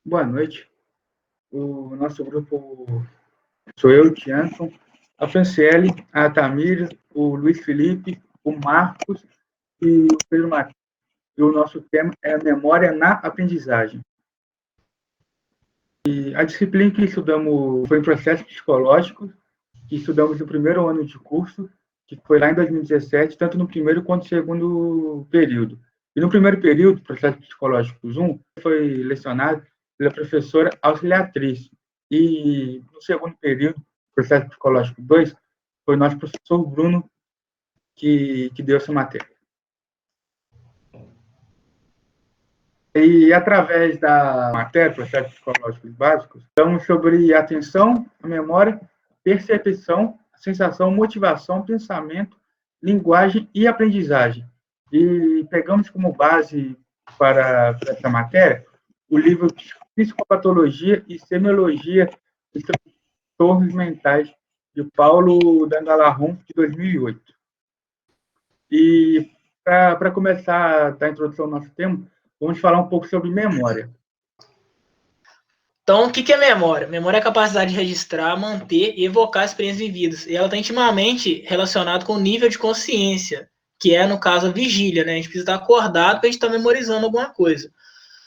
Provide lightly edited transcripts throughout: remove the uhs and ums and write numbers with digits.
Boa noite. O nosso grupo sou eu, o Tianson, a Franciele, a Tamires, o Luiz Felipe, o Marcos e o Pedro Martins. E o nosso tema é Memória na Aprendizagem. E a disciplina que estudamos foi em processos psicológicos, que estudamos no primeiro ano de curso, que foi lá em 2017, tanto no primeiro quanto no segundo período. E no primeiro período, Processos Psicológicos 1, foi lecionado pela professora auxiliatriz. E no segundo período, Processo Psicológico 2, foi o nosso professor Bruno que deu essa matéria. E através da matéria, Processos Psicológicos Básicos, falamos sobre a atenção, a memória, percepção, sensação, motivação, pensamento, linguagem e aprendizagem. E pegamos como base para essa matéria o livro Psicopatologia e Semiologia dos Transtornos Mentais, de Paulo Dangalahon, de 2008. E para começar a dar introdução ao nosso tema, vamos falar um pouco sobre memória. Então, o que é memória? Memória é a capacidade de registrar, manter e evocar experiências vividas. E ela está intimamente relacionada com o nível de consciência, que é, no caso, a vigília, né? A gente precisa estar acordado para a gente estar memorizando alguma coisa.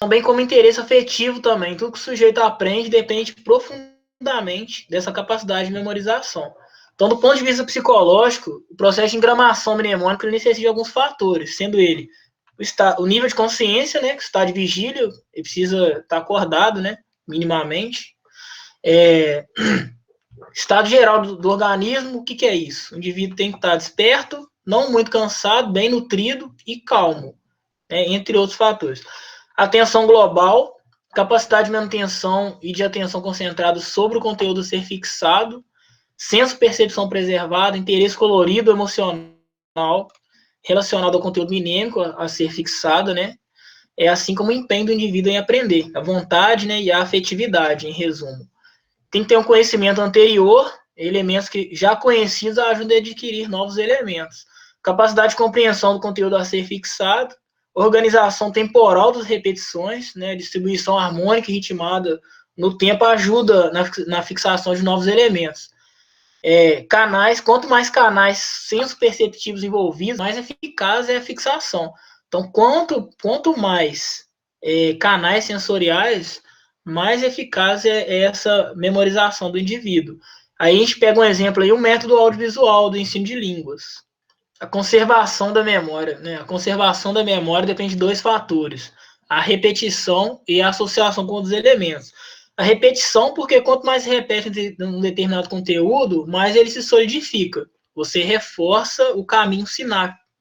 Também como interesse afetivo também. Tudo que o sujeito aprende depende profundamente dessa capacidade de memorização. Então, do ponto de vista psicológico, o processo de engramação mnemônica necessita de alguns fatores, sendo ele o nível de consciência, né? Que está de vigília, ele precisa estar acordado, né? Minimamente. Estado geral do organismo, o que é isso? O indivíduo tem que estar desperto, não muito cansado, bem nutrido e calmo, né, entre outros fatores. Atenção global, capacidade de manutenção e de atenção concentrada sobre o conteúdo a ser fixado, senso-percepção preservada, interesse colorido, emocional, relacionado ao conteúdo mnemônico a ser fixado, né? É assim como o empenho do indivíduo em aprender, a vontade, né, e a afetividade, em resumo. Tem que ter um conhecimento anterior, elementos que já conhecidos ajudam a adquirir novos elementos. Capacidade de compreensão do conteúdo a ser fixado, organização temporal das repetições, né, distribuição harmônica e ritmada no tempo ajuda na fixação de novos elementos. Canais, quanto mais canais senso-perceptivos envolvidos, mais eficaz é a fixação. Então, quanto mais canais sensoriais, mais eficaz é essa memorização do indivíduo. Aí a gente pega um exemplo aí, o método audiovisual do ensino de línguas. A conservação da memória, né? A conservação da memória depende de dois fatores: a repetição e a associação com outros elementos. A repetição, porque quanto mais se repete um determinado conteúdo, mais ele se solidifica. Você reforça o caminho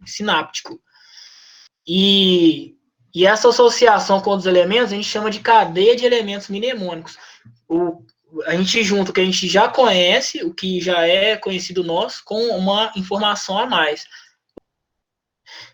sináptico. E essa associação com outros elementos a gente chama de cadeia de elementos mnemônicos. A gente junta o que a gente já conhece, o que já é conhecido nosso, com uma informação a mais.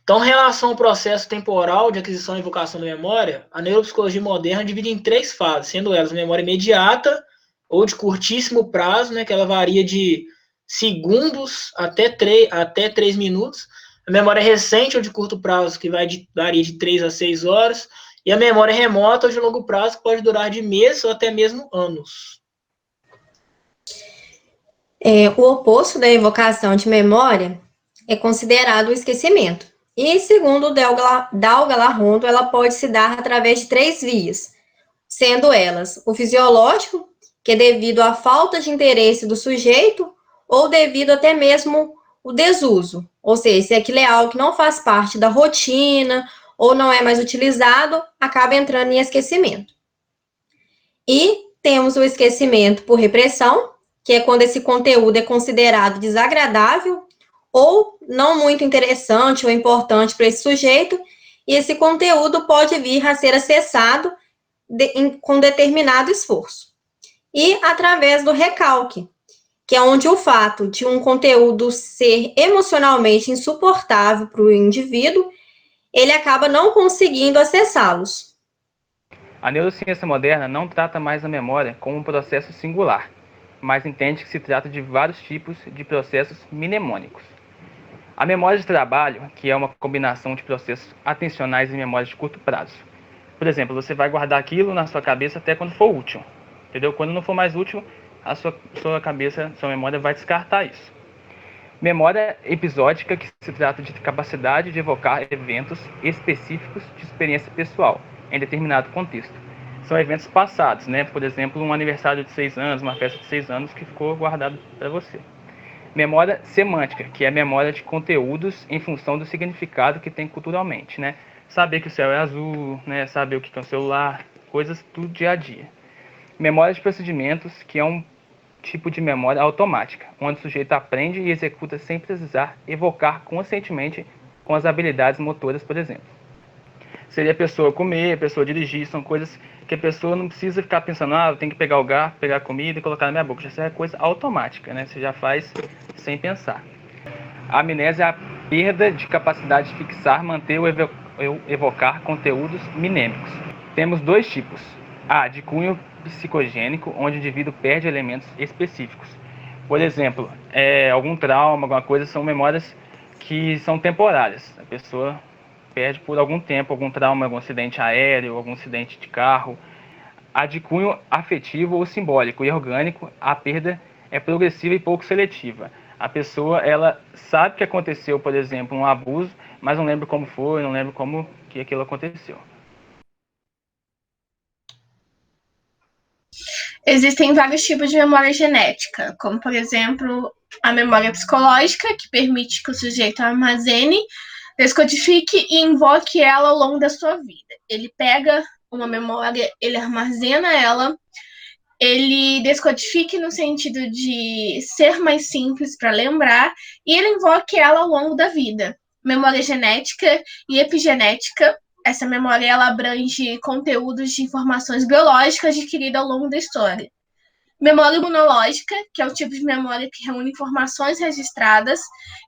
Então, em relação ao processo temporal de aquisição e evocação da memória, a neuropsicologia moderna divide em três fases, sendo elas memória imediata ou de curtíssimo prazo, né, que ela varia de segundos até 3 minutos, a memória recente ou de curto prazo, que varia de 3 a 6 horas, e a memória remota ou de longo prazo, que pode durar de meses ou até mesmo anos. O oposto da evocação de memória é considerado o esquecimento. E, segundo Dalgalahon, ela pode se dar através de três vias, sendo elas o fisiológico, que é devido à falta de interesse do sujeito, ou devido até mesmo o desuso, ou seja, se aquilo é algo que não faz parte da rotina, ou não é mais utilizado, acaba entrando em esquecimento. E temos o esquecimento por repressão, que é quando esse conteúdo é considerado desagradável, ou não muito interessante ou importante para esse sujeito, e esse conteúdo pode vir a ser acessado com determinado esforço. E através do recalque, que é onde o fato de um conteúdo ser emocionalmente insuportável para o indivíduo, ele acaba não conseguindo acessá-los. A neurociência moderna não trata mais a memória como um processo singular, mas entende que se trata de vários tipos de processos mnemônicos. A memória de trabalho, que é uma combinação de processos atencionais e memória de curto prazo. Por exemplo, você vai guardar aquilo na sua cabeça até quando for útil, entendeu? Quando não for mais útil, a sua cabeça, sua memória vai descartar isso. Memória episódica, que se trata de capacidade de evocar eventos específicos de experiência pessoal em determinado contexto. São eventos passados, né? Por exemplo, um aniversário de 6 anos, uma festa de 6 anos que ficou guardado para você. Memória semântica, que é a memória de conteúdos em função do significado que tem culturalmente, né? Saber que o céu é azul, né? Saber o que é um celular, coisas do dia a dia. Memória de procedimentos, que é um tipo de memória automática, onde o sujeito aprende e executa sem precisar evocar conscientemente com as habilidades motoras, por exemplo. Seria a pessoa comer, a pessoa dirigir, são coisas que a pessoa não precisa ficar pensando, eu tenho que pegar o garfo, pegar a comida e colocar na minha boca. Já é coisa automática, né? Você já faz sem pensar. A amnésia é a perda de capacidade de fixar, manter ou evocar conteúdos mnemônicos. Temos 2 tipos. A de cunho psicogênico, onde o indivíduo perde elementos específicos. Por exemplo, algum trauma, alguma coisa, são memórias que são temporárias. A pessoa perde por algum tempo, algum trauma, algum acidente aéreo, algum acidente de carro. A de cunho afetivo ou simbólico e orgânico, a perda é progressiva e pouco seletiva. A pessoa, ela sabe que aconteceu, por exemplo, um abuso, mas não lembra como foi, não lembra como que aquilo aconteceu. Existem vários tipos de memória genética, como, por exemplo, a memória psicológica, que permite que o sujeito armazene, descodifique e invoque ela ao longo da sua vida. Ele pega uma memória, ele armazena ela, ele descodifique no sentido de ser mais simples para lembrar, e ele invoque ela ao longo da vida. Memória genética e epigenética. Essa memória ela abrange conteúdos de informações biológicas adquiridas ao longo da história. Memória imunológica, que é o tipo de memória que reúne informações registradas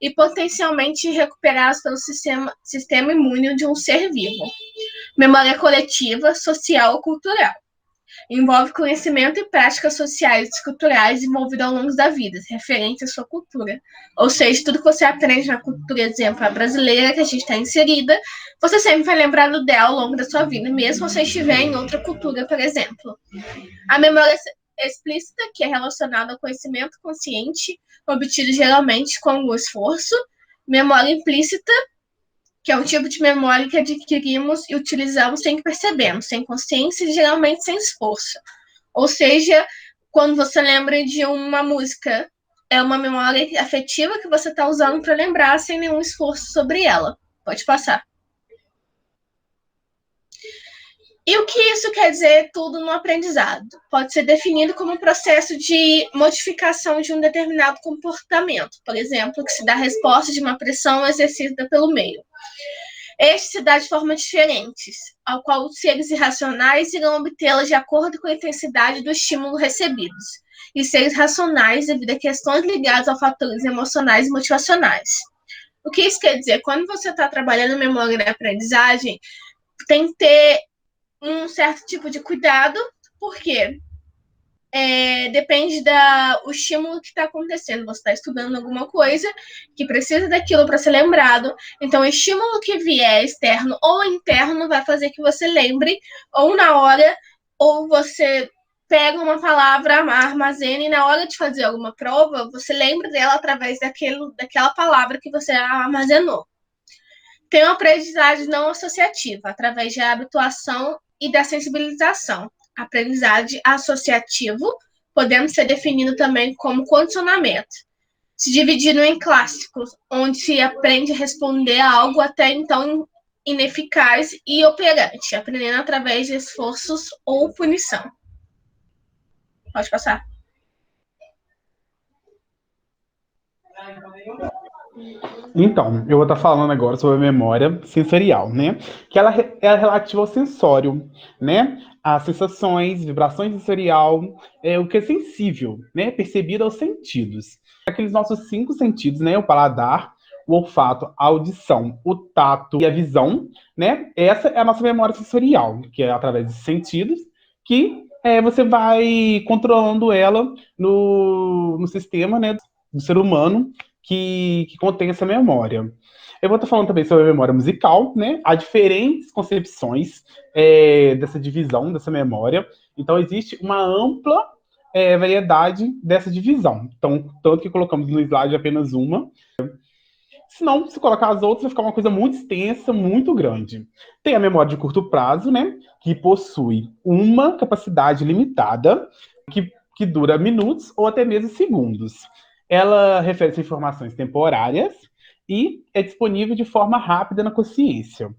e potencialmente recuperadas pelo sistema imune de um ser vivo. Memória coletiva, social ou cultural. Envolve conhecimento e práticas sociais e culturais desenvolvidas ao longo da vida, referente à sua cultura. Ou seja, tudo que você aprende na cultura, exemplo, a brasileira, que a gente está inserida, você sempre vai lembrar dela ao longo da sua vida, mesmo se você estiver em outra cultura, por exemplo. A memória explícita, que é relacionada ao conhecimento consciente, obtido geralmente com o esforço. Memória implícita, que é um tipo de memória que adquirimos e utilizamos sem que percebemos, sem consciência e geralmente sem esforço. Ou seja, quando você lembra de uma música, é uma memória afetiva que você está usando para lembrar sem nenhum esforço sobre ela. Pode passar. E o que isso quer dizer tudo no aprendizado? Pode ser definido como um processo de modificação de um determinado comportamento, por exemplo, que se dá resposta de uma pressão exercida pelo meio. Este se dá de formas diferentes, ao qual os seres irracionais irão obtê-la de acordo com a intensidade do estímulo recebidos, e seres racionais devido a questões ligadas a fatores emocionais e motivacionais. O que isso quer dizer? Quando você está trabalhando memória da aprendizagem, tem que ter um certo tipo de cuidado, porque depende do estímulo que está acontecendo. Você está estudando alguma coisa que precisa daquilo para ser lembrado, então o estímulo que vier externo ou interno vai fazer que você lembre, ou na hora, ou você pega uma palavra, armazena, e na hora de fazer alguma prova, você lembra dela através daquela palavra que você armazenou. Tem uma aprendizagem não associativa, através da habituação e da sensibilização. Aprendizagem associativo, podendo ser definido também como condicionamento, se dividindo em clássicos, onde se aprende a responder a algo até então ineficaz e operante, aprendendo através de esforços ou punição. Pode passar. Então, eu vou estar falando agora sobre a memória sensorial, né? Que ela é relativa ao sensório, né? As sensações, vibrações sensorial, o que é sensível, né? Percebido aos sentidos. Aqueles nossos 5 sentidos, né? O paladar, o olfato, a audição, o tato e a visão, né? Essa é a nossa memória sensorial, que é através dos sentidos que você vai controlando ela no sistema, né, do ser humano, que contém essa memória. Eu vou estar falando também sobre a memória musical, né? Há diferentes concepções dessa divisão, dessa memória. Então, existe uma ampla variedade dessa divisão. Então, tanto que colocamos no slide apenas uma. Senão, se colocar as outras, vai ficar uma coisa muito extensa, muito grande. Tem a memória de curto prazo, né? Que possui uma capacidade limitada, que dura minutos ou até mesmo segundos. Ela refere-se a informações temporárias e é disponível de forma rápida na consciência.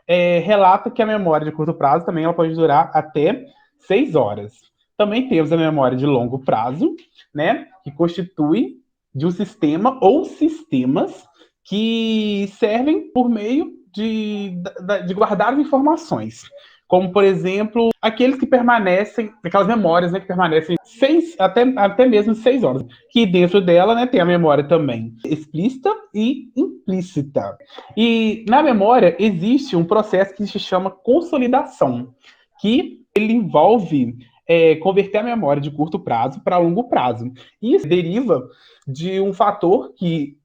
Relata que a memória de curto prazo também ela pode durar até 6 horas. Também temos a memória de longo prazo, né, que constitui de um sistema ou sistemas que servem por meio de guardar informações. Como, por exemplo, aqueles que permanecem, aquelas memórias, né, que permanecem até mesmo 6 horas. Que dentro dela, né, tem a memória também explícita e implícita. E na memória existe um processo que se chama consolidação, que ele envolve converter a memória de curto prazo para longo prazo. Isso deriva de um fator que,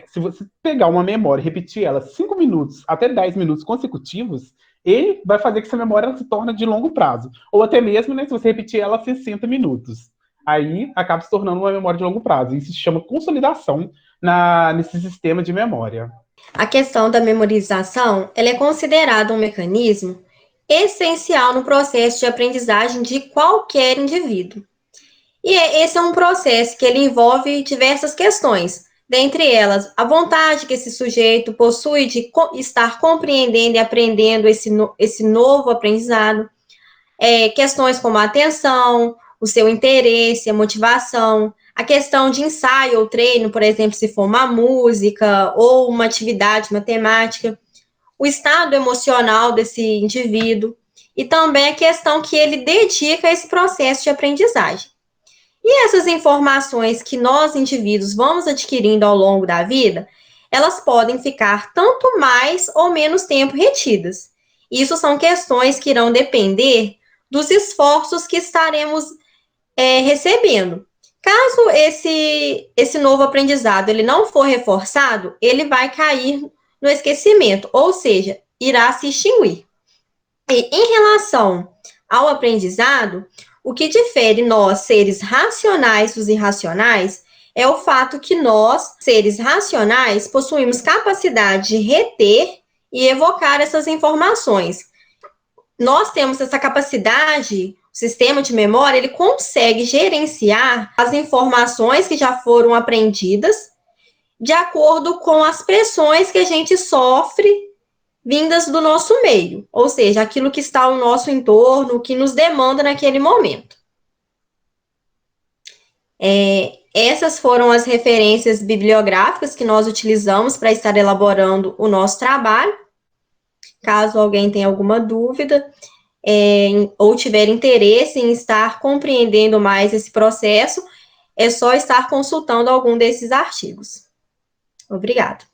se você pegar uma memória e repetir ela 5 minutos até 10 minutos consecutivos, ele vai fazer que essa memória se torne de longo prazo. Ou até mesmo, né, se você repetir ela 60 minutos. Aí acaba se tornando uma memória de longo prazo. Isso se chama consolidação nesse sistema de memória. A questão da memorização, ela é considerada um mecanismo essencial no processo de aprendizagem de qualquer indivíduo. E esse é um processo que ele envolve diversas questões, dentre elas a vontade que esse sujeito possui de estar compreendendo e aprendendo esse novo aprendizado, questões como a atenção, o seu interesse, a motivação, a questão de ensaio ou treino, por exemplo, se for uma música ou uma atividade matemática, o estado emocional desse indivíduo e também a questão que ele dedica a esse processo de aprendizagem. E essas informações que nós, indivíduos, vamos adquirindo ao longo da vida, elas podem ficar tanto mais ou menos tempo retidas. Isso são questões que irão depender dos esforços que estaremos recebendo. Caso esse novo aprendizado ele não for reforçado, ele vai cair no esquecimento, ou seja, irá se extinguir. E em relação ao aprendizado, o que difere nós, seres racionais, dos irracionais, é o fato que nós, seres racionais, possuímos capacidade de reter e evocar essas informações. Nós temos essa capacidade, o sistema de memória, ele consegue gerenciar as informações que já foram aprendidas de acordo com as pressões que a gente sofre vindas do nosso meio, ou seja, aquilo que está ao nosso entorno, que nos demanda naquele momento. Essas foram as referências bibliográficas que nós utilizamos para estar elaborando o nosso trabalho. Caso alguém tenha alguma dúvida, ou tiver interesse em estar compreendendo mais esse processo, é só estar consultando algum desses artigos. Obrigada.